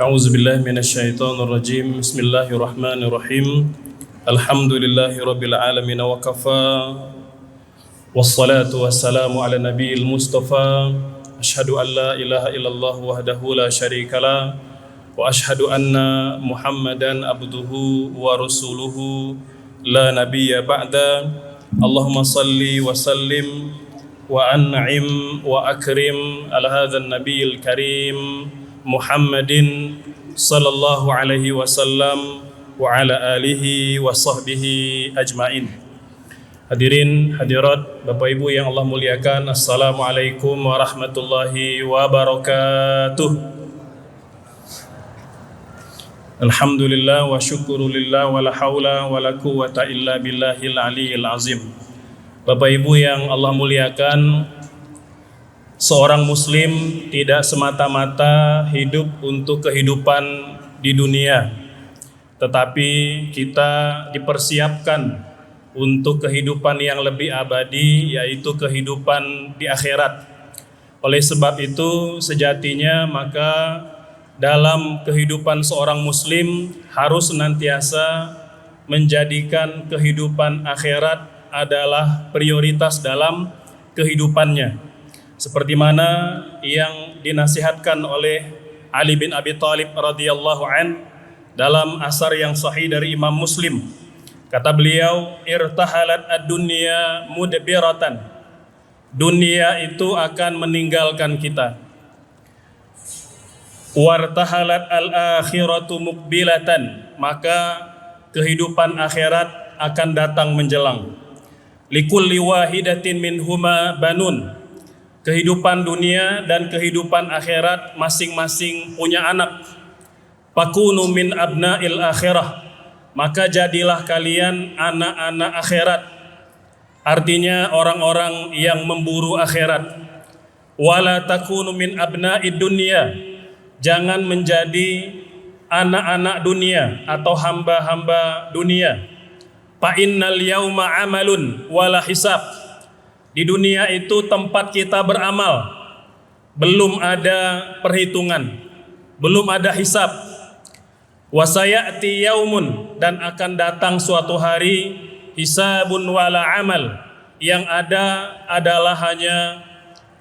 A'udzu billahi minasyaitonir rajim. Bismillahirrahmanirrahim. Alhamdulillahirabbil alamin wa kafa. Wassalatu wassalamu ala nabiyil mustafa. Asyhadu an la ilaha illallah wahdahu la syarikalah wa asyhadu anna Muhammadan abduhu wa rasuluhu la nabiyya ba'da. Allahumma salli wa sallim wa an'im wa akrim ala hadzal nabiyil karim Muhammadin sallallahu alaihi wasallam wa ala alihi wa sahbihi ajmain. Hadirin hadirat Bapak Ibu yang Allah muliakan, assalamualaikum warahmatullahi wabarakatuh. Alhamdulillah wa syukurulillah wa la haula wa la quwwata illa billahil aliyil azim. Bapak Ibu yang Allah muliakan, seorang muslim tidak semata-mata hidup untuk kehidupan di dunia, tetapi kita dipersiapkan untuk kehidupan yang lebih abadi, yaitu kehidupan di akhirat. Oleh sebab itu, sejatinya maka dalam kehidupan seorang muslim harus senantiasa menjadikan kehidupan akhirat adalah prioritas dalam kehidupannya, seperti mana yang dinasihatkan oleh Ali bin Abi Thalib radhiyallahu an dalam asar yang sahih dari Imam Muslim. Kata beliau, irtahalat ad-dunya mudbiratan. Dunia itu akan meninggalkan kita. Wartahalat al-akhiratu muqbilatan. Maka kehidupan akhirat akan datang menjelang. Likulli wahidatin minhuma banun. Kehidupan dunia dan kehidupan akhirat masing-masing punya anak. Fakunu min abna'il akhirah. Maka jadilah kalian anak-anak akhirat. Artinya orang-orang yang memburu akhirat. Wala takunu min abna'id dunya. Jangan menjadi anak-anak dunia atau hamba-hamba dunia. Fa innal yauma amalun wala hisab. Di dunia itu tempat kita beramal, belum ada perhitungan, belum ada hisab. Wa sayati yaumun, dan akan datang suatu hari hisabun wala amal, yang ada adalah hanya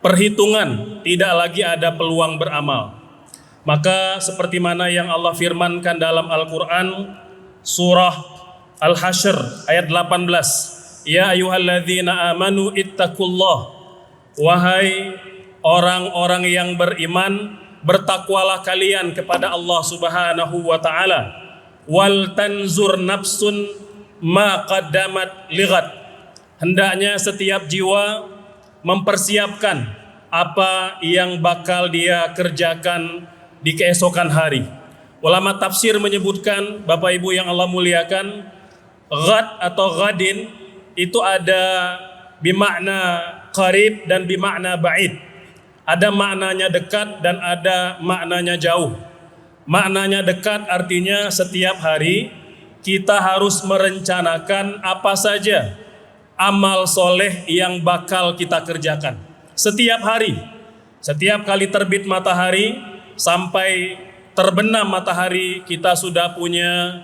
perhitungan, tidak lagi ada peluang beramal. Maka seperti mana yang Allah firmankan dalam Al-Qur'an surah Al-Hasyr ayat 18, ya ayyuhalladzina amanu ittaqullah. Wahai orang-orang yang beriman, bertakwalah kalian kepada Allah Subhanahu wa taala. Wal tanzur nafsun ma qaddamat lighat. Hendaknya setiap jiwa mempersiapkan apa yang bakal dia kerjakan di keesokan hari. Ulama tafsir menyebutkan, Bapak Ibu yang Allah muliakan, ghad atau ghadin itu ada bimakna qarib dan bimakna ba'id. Ada maknanya dekat dan ada maknanya jauh. Maknanya dekat artinya setiap hari kita harus merencanakan apa saja amal soleh yang bakal kita kerjakan. Setiap hari, setiap kali terbit matahari sampai terbenam matahari, kita sudah punya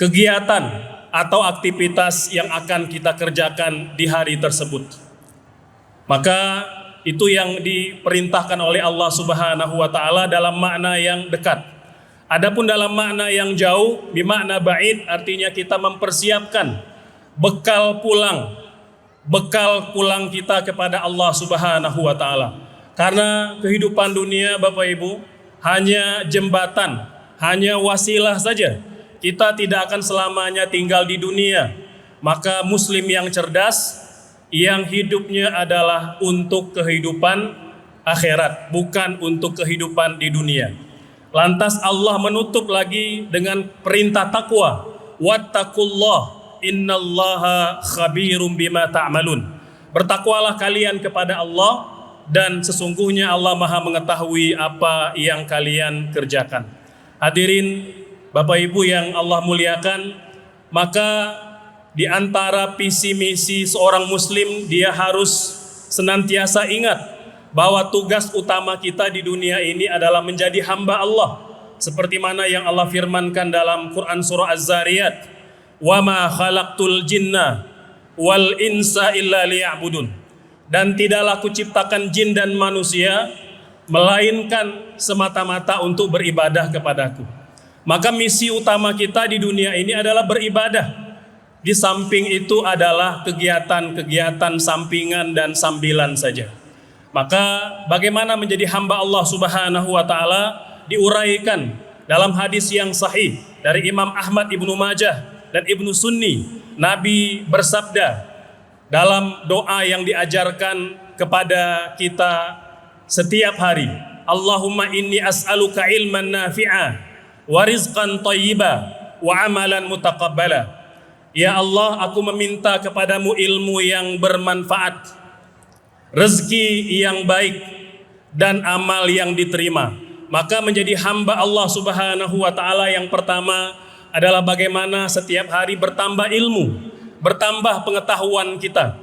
kegiatan atau aktivitas yang akan kita kerjakan di hari tersebut. Maka itu yang diperintahkan oleh Allah Subhanahu wa taala dalam makna yang dekat. Adapun dalam makna yang jauh, bimakna ba'id, artinya kita mempersiapkan bekal pulang kita kepada Allah Subhanahu wa taala. Karena kehidupan dunia, Bapak Ibu, hanya jembatan, hanya wasilah saja. Kita tidak akan selamanya tinggal di dunia. Maka muslim yang cerdas, yang hidupnya adalah untuk kehidupan akhirat, bukan untuk kehidupan di dunia. Lantas Allah menutup lagi dengan perintah takwa. Wattaqullah innallaha khabirum bima ta'malun. Bertakwalah kalian kepada Allah, dan sesungguhnya Allah Maha mengetahui apa yang kalian kerjakan. Hadirin Bapak Ibu yang Allah muliakan, maka di antara visi misi seorang muslim, dia harus senantiasa ingat bahwa tugas utama kita di dunia ini adalah menjadi hamba Allah, seperti mana yang Allah firmankan dalam Quran surah Az-Zariyat, "Wa ma khalaqtul jinna wal insa illa liya'budun." Dan tidaklah kuciptakan jin dan manusia melainkan semata-mata untuk beribadah kepadaku. Maka misi utama kita di dunia ini adalah beribadah. Di samping itu adalah kegiatan-kegiatan sampingan dan sambilan saja. Maka bagaimana menjadi hamba Allah Subhanahu wa taala diuraikan dalam hadis yang sahih dari Imam Ahmad Ibnu Majah dan Ibnu Sunni. Nabi bersabda dalam doa yang diajarkan kepada kita setiap hari, Allahumma inni as'aluka ilman nafi'a wa rizqan thayyiba wa amalan mutaqabbala. Ya Allah, aku meminta kepadamu ilmu yang bermanfaat, rezeki yang baik, dan amal yang diterima. Maka menjadi hamba Allah Subhanahu wa taala yang pertama adalah bagaimana setiap hari bertambah ilmu, bertambah pengetahuan kita,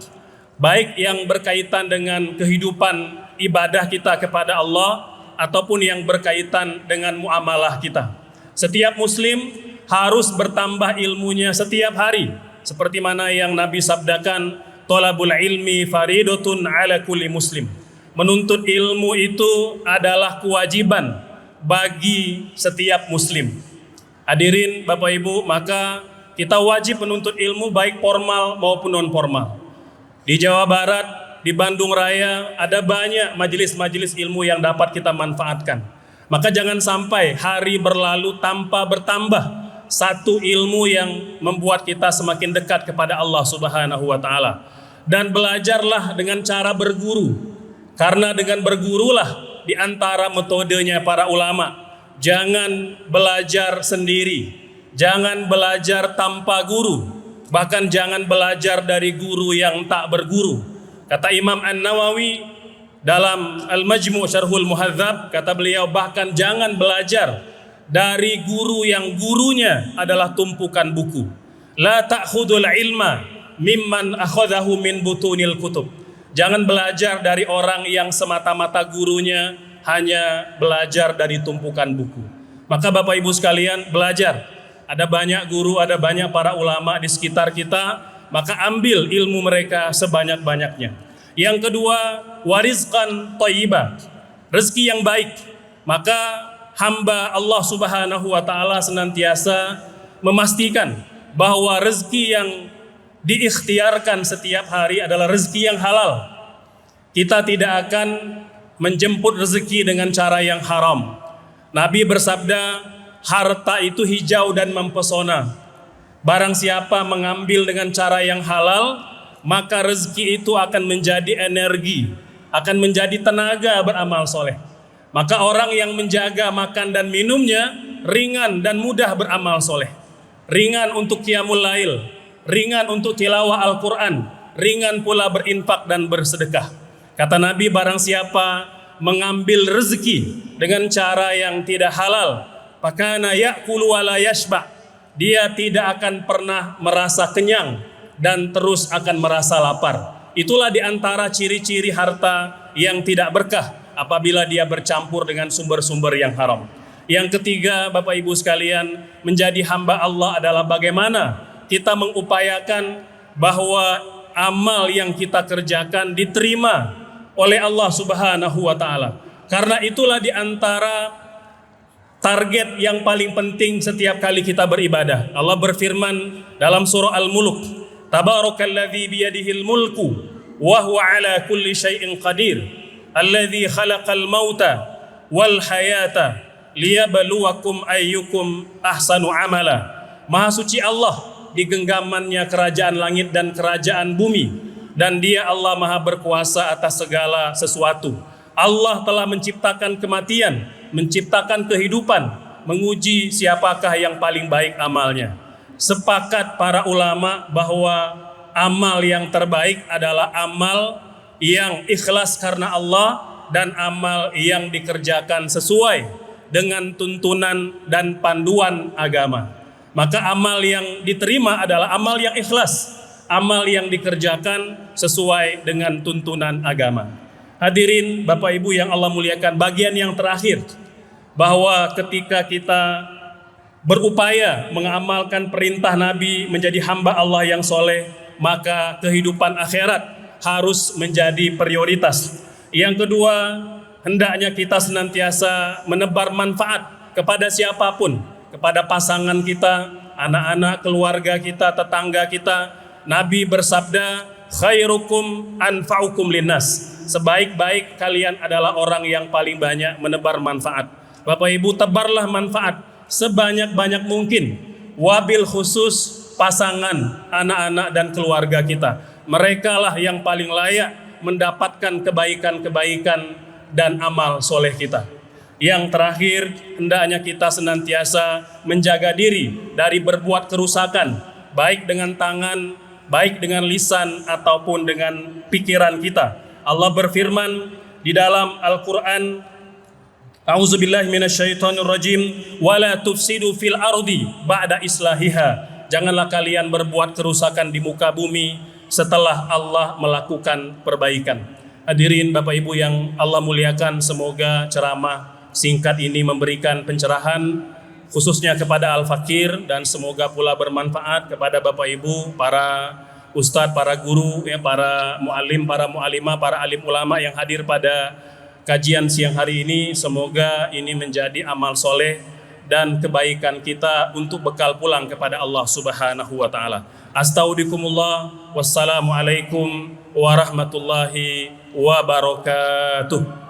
baik yang berkaitan dengan kehidupan ibadah kita kepada Allah ataupun yang berkaitan dengan muamalah kita. Setiap muslim harus bertambah ilmunya setiap hari, seperti mana yang Nabi sabdakan, "Thalabul ilmi faridatun ala kulli muslim." Menuntut ilmu itu adalah kewajiban bagi setiap muslim. Hadirin Bapak Ibu, maka kita wajib menuntut ilmu baik formal maupun non formal. Di Jawa Barat, di Bandung Raya ada banyak majelis-majelis ilmu yang dapat kita manfaatkan. Maka jangan sampai hari berlalu tanpa bertambah satu ilmu yang membuat kita semakin dekat kepada Allah Subhanahu wa taala. Dan belajarlah dengan cara berguru. Karena dengan bergurulah di antara metodenya para ulama. Jangan belajar sendiri, jangan belajar tanpa guru, bahkan jangan belajar dari guru yang tak berguru. Kata Imam An-Nawawi dalam Al-Majmu' Syarhul Muhadzab, kata beliau, bahkan jangan belajar dari guru yang gurunya adalah tumpukan buku. La ta'khudul ilma mimman akhadahu min butunil kutub. Jangan belajar dari orang yang semata-mata gurunya hanya belajar dari tumpukan buku. Maka Bapak Ibu sekalian, belajar. Ada banyak guru, ada banyak para ulama di sekitar kita, maka ambil ilmu mereka sebanyak-banyaknya. Yang kedua, warizqan thayyiba, rezeki yang baik. Maka hamba Allah Subhanahu wa taala senantiasa memastikan bahwa rezeki yang diikhtiarkan setiap hari adalah rezeki yang halal. Kita tidak akan menjemput rezeki dengan cara yang haram. Nabi bersabda, harta itu hijau dan mempesona. Barang siapa mengambil dengan cara yang halal, maka rezeki itu akan menjadi energi, akan menjadi tenaga beramal soleh. Maka orang yang menjaga makan dan minumnya ringan dan mudah beramal soleh. Ringan untuk qiyamul lail, ringan untuk tilawah Al-Quran, ringan pula berinfak dan bersedekah. Kata Nabi, barang siapa mengambil rezeki dengan cara yang tidak halal, fakana ya'kulu wa la yashba', dia tidak akan pernah merasa kenyang dan terus akan merasa lapar. Itulah diantara ciri-ciri harta yang tidak berkah apabila dia bercampur dengan sumber-sumber yang haram. Yang ketiga, Bapak Ibu sekalian, menjadi hamba Allah adalah bagaimana kita mengupayakan bahwa amal yang kita kerjakan diterima oleh Allah Subhanahu wa taala. Karena itulah diantara target yang paling penting setiap kali kita beribadah. Allah berfirman dalam surah Al-Mulk, "Tabarakalladzi biyadihil mulku wa huwa ala kulli syai'in qadir. Alladzi khalaqal mauta wal hayata liyabluwakum ayyukum ahsanu amala." Maha suci Allah di genggamannya kerajaan langit dan kerajaan bumi, dan Dia Allah Maha berkuasa atas segala sesuatu. Allah telah menciptakan kematian, menciptakan kehidupan, menguji siapakah yang paling baik amalnya. Sepakat para ulama bahwa amal yang terbaik adalah amal yang ikhlas karena Allah dan amal yang dikerjakan sesuai dengan tuntunan dan panduan agama. Maka amal yang diterima adalah amal yang ikhlas, amal yang dikerjakan sesuai dengan tuntunan agama. Hadirin Bapak Ibu yang Allah muliakan, bagian yang terakhir bahwa ketika kita berupaya mengamalkan perintah Nabi menjadi hamba Allah yang soleh, maka kehidupan akhirat harus menjadi prioritas. Yang kedua, hendaknya kita senantiasa menebar manfaat kepada siapapun, kepada pasangan kita, anak-anak, keluarga kita, tetangga kita. Nabi bersabda, khairukum anfa'ukum linnas. Sebaik-baik kalian adalah orang yang paling banyak menebar manfaat. Bapak Ibu, tebarlah manfaat sebanyak-banyak mungkin, wabil khusus pasangan, anak-anak dan keluarga kita. Mereka lah yang paling layak mendapatkan kebaikan-kebaikan dan amal soleh kita. Yang terakhir, hendaknya kita senantiasa menjaga diri dari berbuat kerusakan, baik dengan tangan, baik dengan lisan ataupun dengan pikiran kita. Allah berfirman di dalam Al-Quran, A'udzubillahi minasyaitonirrajim, wala tufsidu fil ardi ba'da islahiha. Janganlah kalian berbuat kerusakan di muka bumi setelah Allah melakukan perbaikan. Hadirin Bapak Ibu yang Allah muliakan, semoga ceramah singkat ini memberikan pencerahan khususnya kepada Al-Fakir, dan semoga pula bermanfaat kepada Bapak Ibu, para ustadz, para guru, para mu'alim, para mu'alimah, para alim ulama yang hadir pada kajian siang hari ini. Semoga ini menjadi amal soleh dan kebaikan kita untuk bekal pulang kepada Allah Subhanahu wa ta'ala. Astaudikumullah. Wassalamualaikum warahmatullahi wabarakatuh.